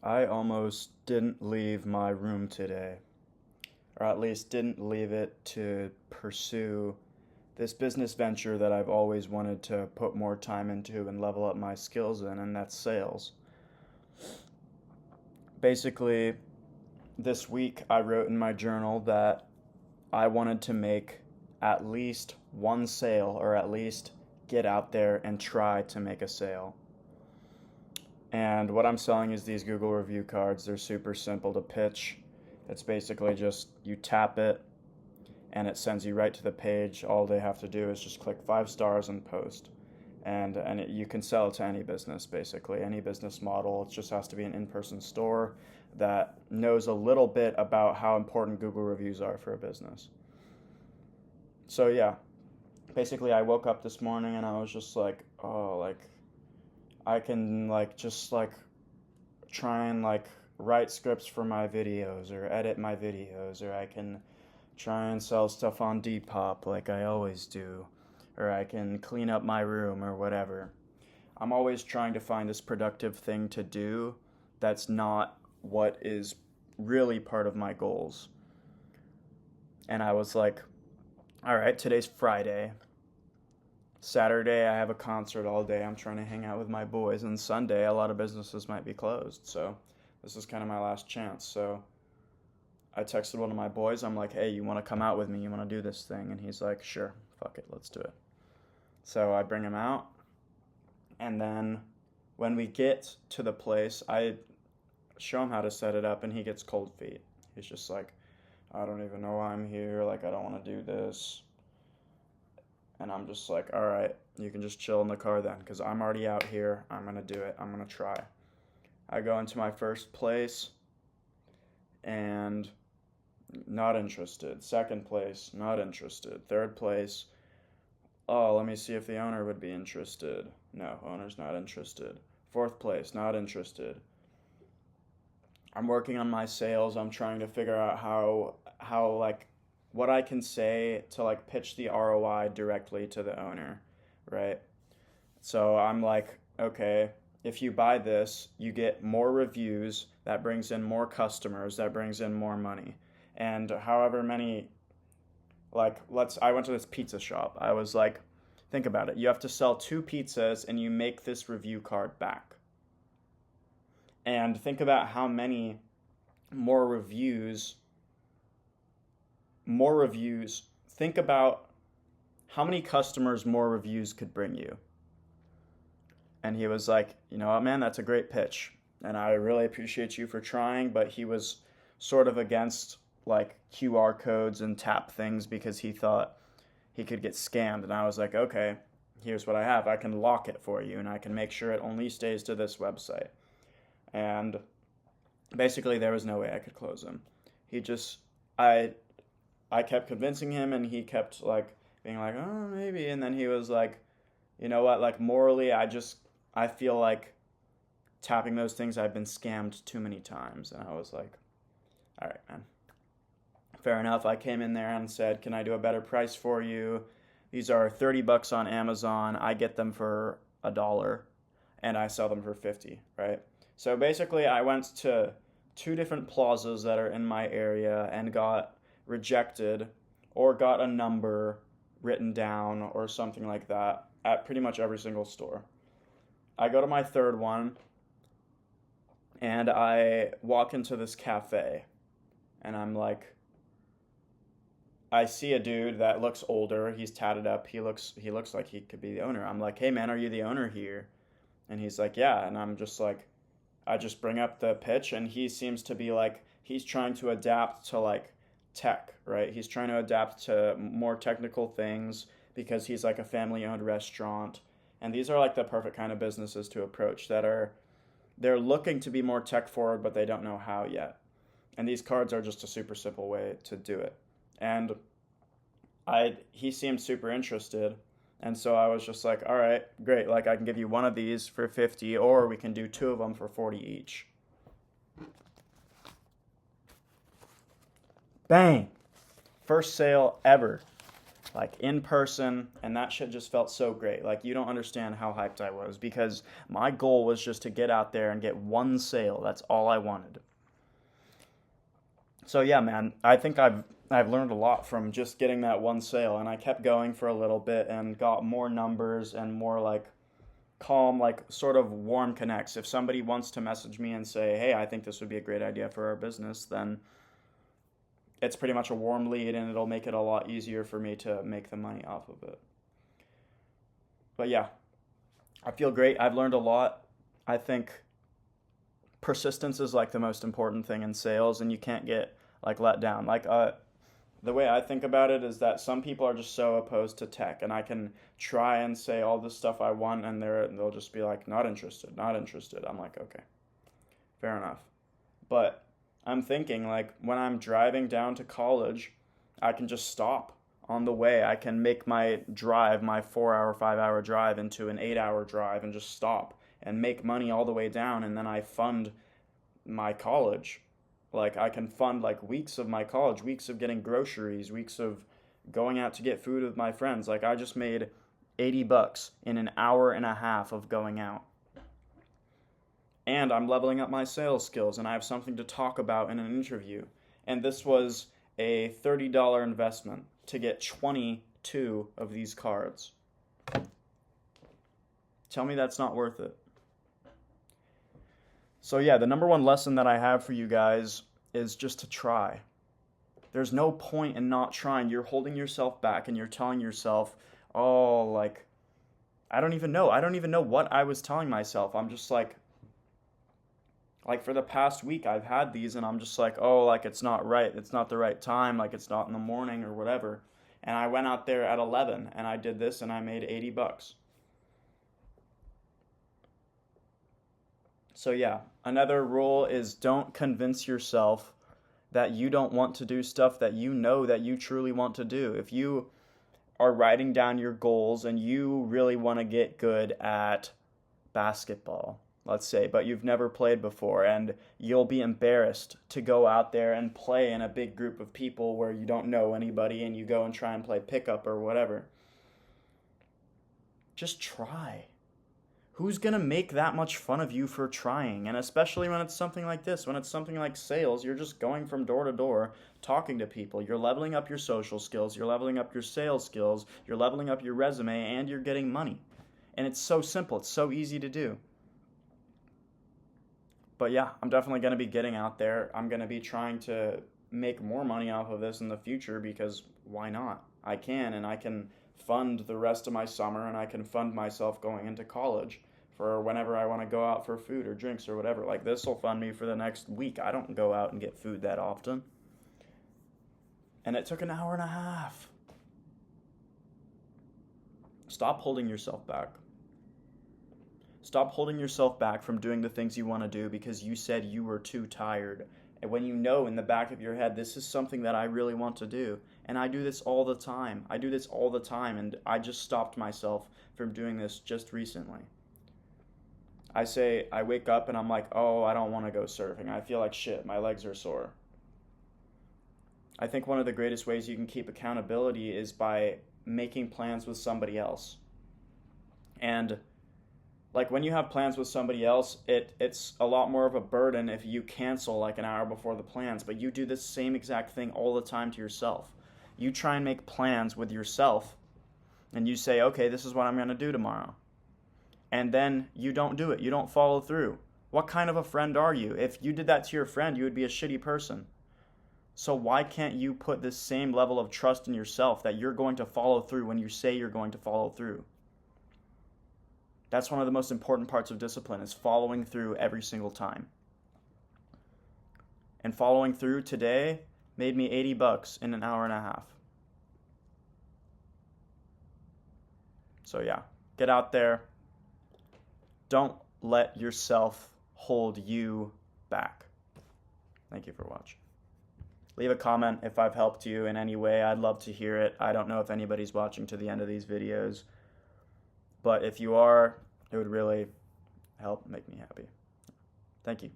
I almost didn't leave my room today, or at least didn't leave it to pursue this business venture that I've always wanted to put more time into and level up my skills in, and that's sales. Basically, this week I wrote in my journal that I wanted to make at least one sale, or at least get out there and try to make a sale. And what I'm selling is these Google review cards. They're super simple to pitch. It's basically just you tap it and it sends you right to the page. All they have to do is just click 5 stars and post. You can sell it to any business, basically, any business model. It just has to be an in-person store that knows a little bit about how important Google reviews are for a business. So yeah, basically I woke up this morning and I was just like, oh, like I can just try and write scripts for my videos or edit my videos, or I can try and sell stuff on Depop like I always do, or I can clean up my room or whatever. I'm always trying to find this productive thing to do that's not what is really part of my goals. And I was like, all right, today's Friday. Saturday, I have a concert all day. I'm trying to hang out with my boys. And Sunday, a lot of businesses might be closed. So this is kind of my last chance. So I texted one of my boys. I'm like, hey, you want to come out with me? You want to do this thing? And he's like, sure, fuck it, let's do it. So I bring him out. And then when we get to the place, I show him how to set it up, and he gets cold feet. He's just like, I don't even know why I'm here. Like, I don't want to do this. And I'm just like, all right, you can just chill in the car then, because I'm already out here. I'm going to do it. I'm going to try. I go into my first place and not interested. Second place, not interested. Third place, oh, let me see if the owner would be interested. No, owner's not interested. Fourth place, not interested. I'm working on my sales. I'm trying to figure out how what I can say to pitch the ROI directly to the owner, right? So I'm like, okay, if you buy this, you get more reviews, that brings in more customers, that brings in more money. And however many I went to this pizza shop. I was like, think about it. You have to sell 2 pizzas and you make this review card back. And think about how many more reviews think about how many customers more reviews could bring you. And he was like, you know what, man, that's a great pitch. And I really appreciate you for trying, but he was sort of against QR codes and tap things because he thought he could get scammed. And I was like, okay, here's what I have. I can lock it for you and I can make sure it only stays to this website. And basically there was no way I could close him. I kept convincing him, and he kept being like, oh, maybe. And then he was like, you know what, morally, I feel like tapping those things, I've been scammed too many times. And I was like, all right, man, fair enough. I came in there and said, can I do a better price for you? These are $30 on Amazon. I get them for $1 and I sell them for 50, right? So basically I went to 2 different plazas that are in my area and got rejected or got a number written down or something like that at pretty much every single store. I go to my third one and I walk into this cafe and I'm like, I see a dude that looks older. He's tatted up. He looks like he could be the owner. I'm like, hey man, are you the owner here? And he's like, yeah. And I'm just like, I just bring up the pitch, and he seems to be he's trying to adapt to tech, right? He's trying to adapt to more technical things because he's a family-owned restaurant. And these are the perfect kind of businesses to approach they're looking to be more tech forward, but they don't know how yet. And these cards are just a super simple way to do it. And he seemed super interested. And so I was just like, all right, great. I can give you one of these for 50, or we can do 2 of them for 40 each. Bang! First sale ever. like in person, and that shit just felt so great. Like, you don't understand how hyped I was, because my goal was just to get out there and get one sale. That's all I wanted. So yeah, man, I think I've learned a lot from just getting that one sale, and I kept going for a little bit and got more numbers and more like calm, like sort of warm connects. If somebody wants to message me and say, "Hey, I think this would be a great idea for our business," then it's pretty much a warm lead, and it'll make it a lot easier for me to make the money off of it. But yeah, I feel great. I've learned a lot. I think persistence is like the most important thing in sales, and you can't get like let down. Like the way I think about it is that some people are just so opposed to tech, and I can try and say all this stuff I want, and they'll just be like, not interested, not interested. I'm like, okay, fair enough. But I'm thinking, like, when I'm driving down to college, I can just stop on the way. I can make my drive, my 4 hour, 5 hour drive, into an 8 hour drive and just stop and make money all the way down. And then I fund my college. Like, I can fund like weeks of my college, weeks of getting groceries, weeks of going out to get food with my friends. Like, I just made $80 in an hour and a half of going out. And I'm leveling up my sales skills, and I have something to talk about in an interview. And this was a $30 investment to get 22 of these cards. Tell me that's not worth it. So yeah, the number one lesson that I have for you guys is just to try. There's no point in not trying. You're holding yourself back, and you're telling yourself, oh, like, I don't even know. I don't even know what I was telling myself. I'm just like for the past week, I've had these, and I'm just like, oh, like, it's not right. It's not the right time. Like, it's not in the morning or whatever. And I went out there at 11, and I did this, and I made $80. So yeah, another rule is don't convince yourself that you don't want to do stuff that you know that you truly want to do. If you are writing down your goals and you really want to get good at basketball, let's say, but you've never played before, and you'll be embarrassed to go out there and play in a big group of people where you don't know anybody, and you go and try and play pickup or whatever. Just try. Who's going to make that much fun of you for trying? And especially when it's something like this, when it's something like sales, you're just going from door to door, talking to people. You're leveling up your social skills, you're leveling up your sales skills, you're leveling up your resume, and you're getting money. And it's so simple, it's so easy to do. But yeah, I'm definitely going to be getting out there. I'm going to be trying to make more money off of this in the future, because why not? I can, and I can fund the rest of my summer, and I can fund myself going into college for whenever I want to go out for food or drinks or whatever. Like, this will fund me for the next week. I don't go out and get food that often. And it took an hour and a half. Stop holding yourself back. Stop holding yourself back from doing the things you want to do because you said you were too tired. And when you know in the back of your head, this is something that I really want to do. And I do this all the time. I do this all the time. And I just stopped myself from doing this just recently. I wake up and I'm like, oh, I don't want to go surfing. I feel like shit. My legs are sore. I think one of the greatest ways you can keep accountability is by making plans with somebody else. And like, when you have plans with somebody else, it's a lot more of a burden if you cancel like an hour before the plans, but you do the same exact thing all the time to yourself. You try and make plans with yourself, and you say, okay, this is what I'm going to do tomorrow. And then you don't do it. You don't follow through. What kind of a friend are you? If you did that to your friend, you would be a shitty person. So why can't you put this same level of trust in yourself that you're going to follow through when you say you're going to follow through? That's one of the most important parts of discipline, is following through every single time. And following through today made me $80 in an hour and a half. So yeah, get out there. Don't let yourself hold you back. Thank you for watching. Leave a comment if I've helped you in any way. I'd love to hear it. I don't know if anybody's watching to the end of these videos, but if you are, it would really help make me happy. Thank you.